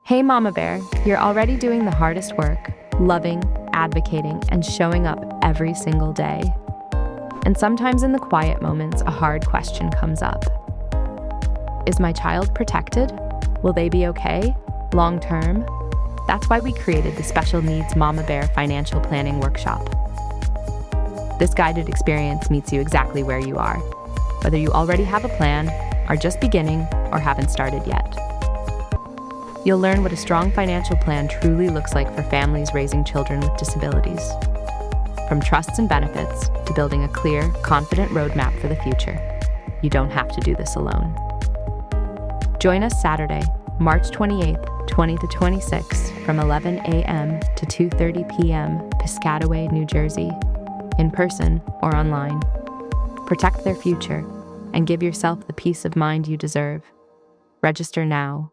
Hey Mama Bear, you're already doing the hardest work, loving, advocating, and showing up every single day. And sometimes in the quiet moments, a hard question comes up. Is my child protected? Will they be okay? Long term? That's why we created the Special Needs Mama Bear Financial Planning Workshop. This guided experience meets you exactly where you are, whether you already have a plan, are just beginning, or haven't started yet. You'll learn what a strong financial plan truly looks like for families raising children with disabilities. From trusts and benefits to building a clear, confident roadmap for the future. You don't have to do this alone. Join us Saturday, March 28th, 20 to 26 from 11 a.m. to 2:30 p.m. Piscataway, New Jersey, in person or online. Protect their future and give yourself the peace of mind you deserve. Register now